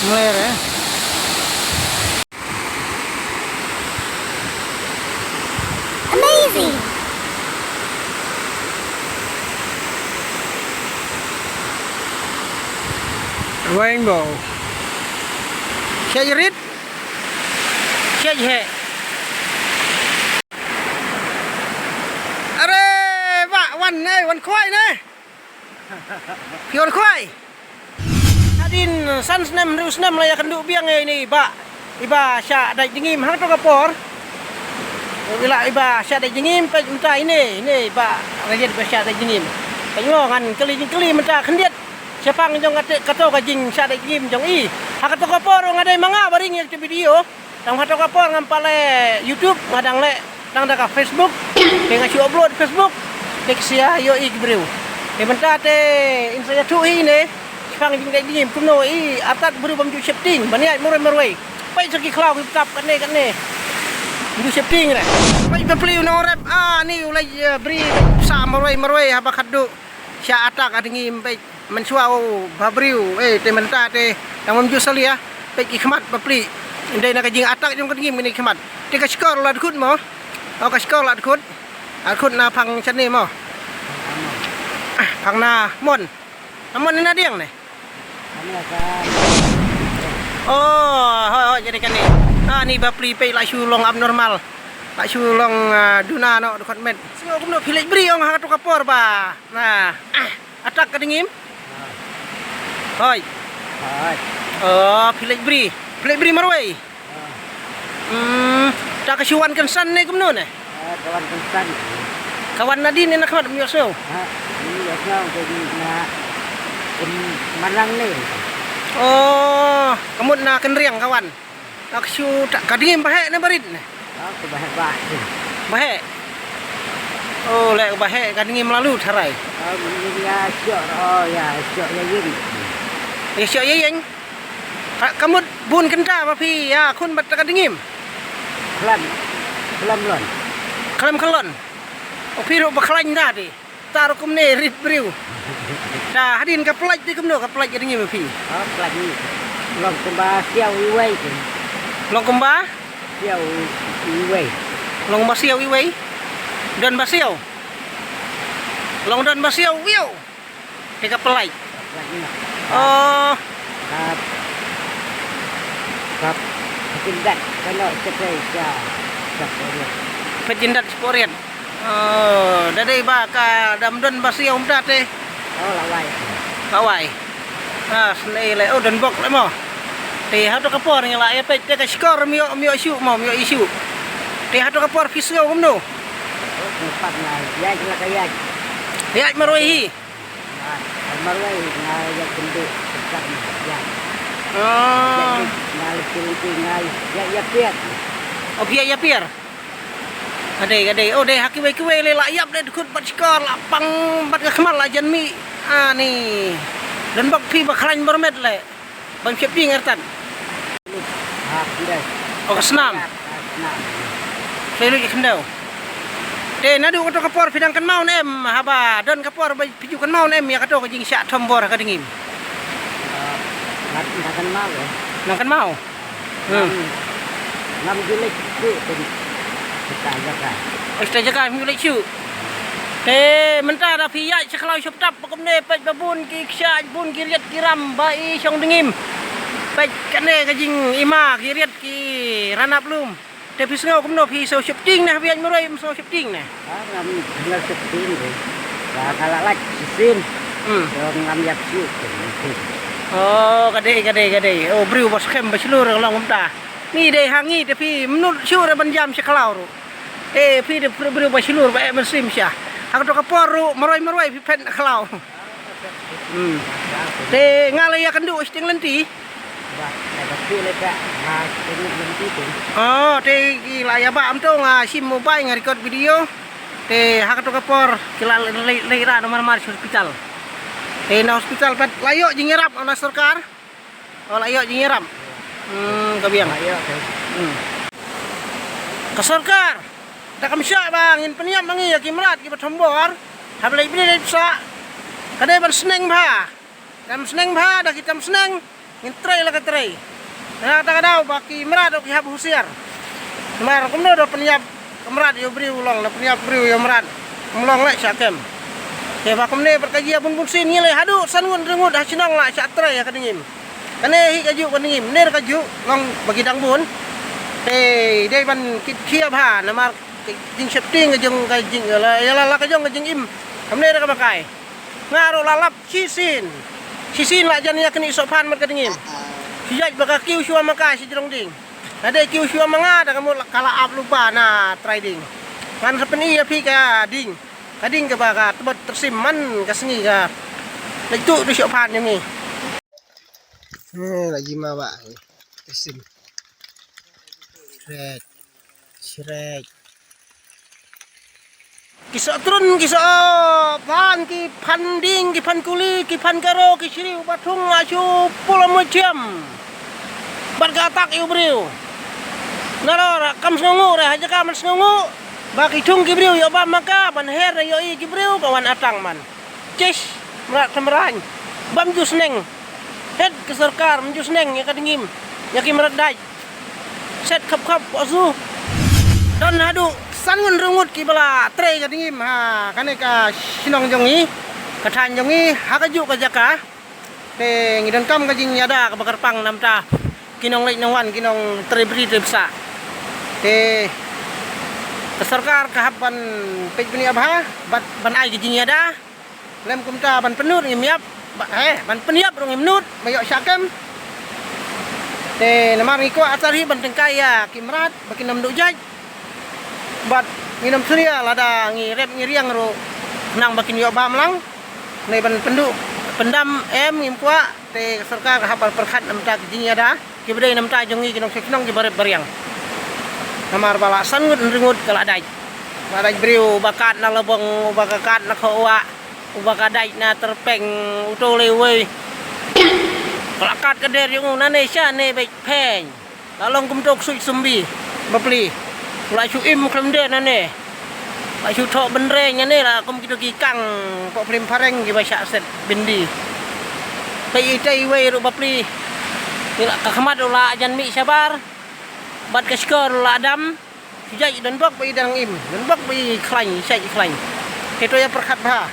Mulai ya. Amazing. Rainbow. Siya rit. Siya he. Are, Pak, wan kuai ne. Pion kuai. Adin san snem ru snem la ya kenduk biang ini, Pak. Iba sya dai dingim hang to kapor. Bila iba sya dai dingim pe mentah ini, Pak. Raja iba sya dai dingim. Penglongan keli mentah kendiat. Siapa yang kata kajing sya dai dingim jong i. Hak to kapor ngadai manga baring ya video. Tang hato kapor ngampale YouTube, ngadang le tang dak Facebook. Dengan si upload Facebook. Dek sia yo i breu. Mentah te insaya tu ini. Pang jing dai dingim kuno i atat buru bam ju shifting baniat murai pai saki klau tap kan ne ju shifting re pai beli no rep ni ulai beri sa murai apa khaddu sya atak adingim pai mensuau babriu te menta te yang mam ju salia pai ki khmat beli indai nak jing atak jong kadingim ni khmat te ka skor la khut mo au ka skor la khut na phang chane mo phang na mon ni na diang ne. Oh, jadi kan ni. Ni bapli pay la sulong abnormal. La sulong duna no dekat med. Singok kumno pilih beri ong hatu kapor ba. Nah, atak kadingim. Hoi. Oh, pilih beri marwai. Tak kasuan kensan ni kumno ne. Kawan kensan. Kawan nadin ni nak mat miosno. Miosno jadi nak Marang ni. Oh, kamu nak kenriang kawan. Nak su tak kadingim bahe ne barit ne. Aku bahe. Bahe. Oh, lek bahe kadingim lalu tharai. Ini ya syok. Oh ya syok ya yin. Ya syok ye yang. Kamu bun kenta apa pi ya kun bat kadingim. Kelam lon. Kelam kelon. Oh piru baklain dah di. Taruh kum ne rit briu. Dah hadin ka pelaj di kum no ka pelaj kadingim pi. Oh pelaj ni. Long kemba siau iwei. Long kemba? Siau iwei. Long basiau iwei. Dan basiau. Long dan basiau wiu. Ka pelaj. Oh. Kap tindak kalau sepeja. Petindak sporian. Oh, dari baka damdon basiau umda te. Oh lawai. Kawai. Senai le oh dan bok le mo. Te hatu kapor ni la pe te ka skor mio isu. Te hatu kapor fisgo kumno. Oh tempat na ya kaya. Ya maroi hi. Marwai na ya kundu dekat ya. Oh. Na tinggal ya piat. Oh ya pier. Ade. Oh deh haki we le layap le kut bat skor lapang bat ka kemal la janmi. Ni. Dan bak pi baklain bermet le. Bang shifting ertan. Tidak. Oh senam. Saya lu kendau. Te nadu kato kapor pidang kan maun em haba don kapor piju kan maun em ya kato ka jing syak tombor ka dingim. Makan mau ya. Nang kan mau. Ngam julek tu kita jaga. Kita jaga mulai cu. Te mentah dah piyai seklau syaptap pakum ne pej babun ki ksya bun ki riat kiram bai syong dingim. Pej kane ka jing ima ki riat ki ranap lum. Te pisngau kumno pi so shifting nah bian murai so shifting nah. Ngam tinggal shifting tu. Kalau lagi sisin. Ngam yak syuk. Oh, gade. Oh, briu bos kem baslur long umta. Ni deh hangi tapi menurut syur banjam seklau ru. Pi de briu baslur ba mesim syah. Hak to kapor ru maroi pi pen klau. Te ngalai ya kendu isting lenti. Oh, te gila ya ba am to sim mobile record video. Te hak to kapor kila leira nomor hospital. Na hospital pet layo jingirap ona sarkar. Oh layo jingirap. Kabiang. Ka sarkar. Tak kamsya bang in peniam mangi ya kimrat ki batombor. Hablai bini dai sa. Kadai ban seneng ba. Dam seneng bah dah kita seneng. Ngintrai lah ketrai. Nah kata baki merat ok hab husiar. Mar kumno do peniap merat yo beri ulang na peniap beri yo merat. Mulong lek syakem. Ke bakumne berkaji bun sin ngile hadu sangun rengut dah cenang lah syak trai ya kadingim. Kane hi kaju kadingim ner kaju long bagi dang bun. Đây ban kia bà nó mà jing septing ke jeng ka jing la la ka jong ke jeng im. Kamne da ka makai. Ngaro lalap sisin. Sisin la jan ya keni sopan mer kadingim. Sijaj baka kiu shua makai si jerong ding. Ada kiu shua manga da kamu kala ap lupa na trading. Kan sepeni ya pi ka ding. Kading ke baka tebet tersiman ka sengi ka. Itu di sopan ni. Lagi mawa. Tersim. Shrek. Kisah turun kisah pan ki panding ki pan kuli ki pan karo ki siriu batung asu pulau macam. Bergatak iu beriu. Nara kam sengu dah aja kam sengu. Baki cung ki beriu yo ba maka ban her yo i ki beriu kawan atang man. Cis merat semerang. Bam jus neng. Head ke serkar menjus neng ya kadingim. Ya ki merat dai. Set kap asu don hadu sangun rungut ki bala tre ka dingim ha kane ka sinong jongi ka than jongi ha ka ju ka jaka te ngidon kam ka jing yada ka bakar pang namta kinong lek nongwan kinong tre bri tre bsa te ka sarkar ka hapan pej bini abha ban ai ki jing yada lem kumta ban penut ngimiap ban peniap rong imnut mayok syakem te namar ngiko atari banteng kaya kimrat baki nam dujaj bat nginam surya lada ngirep ngiriang ro nang bakin yo bam lang ne ban pendam ngimkwa te sarkar hafal perkhat namta jingi ada kibede namta jongi kinong sekinong gibarep bariang namar bala sangut ringut kala dai bala briu bakat na lebong bakakat na khowa ubakadai na terpeng utolewe Kelakat kader yung nanesya ne baik peng. Lalong kumtok sui sumbi bapli. Lai su im klemde nane. Lai su thok benreng ne la kum kido kikang pok prim pareng gi basak set bindi. Pai itai we ru bapli. Ila kakhamat ula jan mi sabar. Bat kaskor ula adam. Sijai dan bak bai dang im. Dan bak bai khlain sai khlain. Itu ya perkhat bah.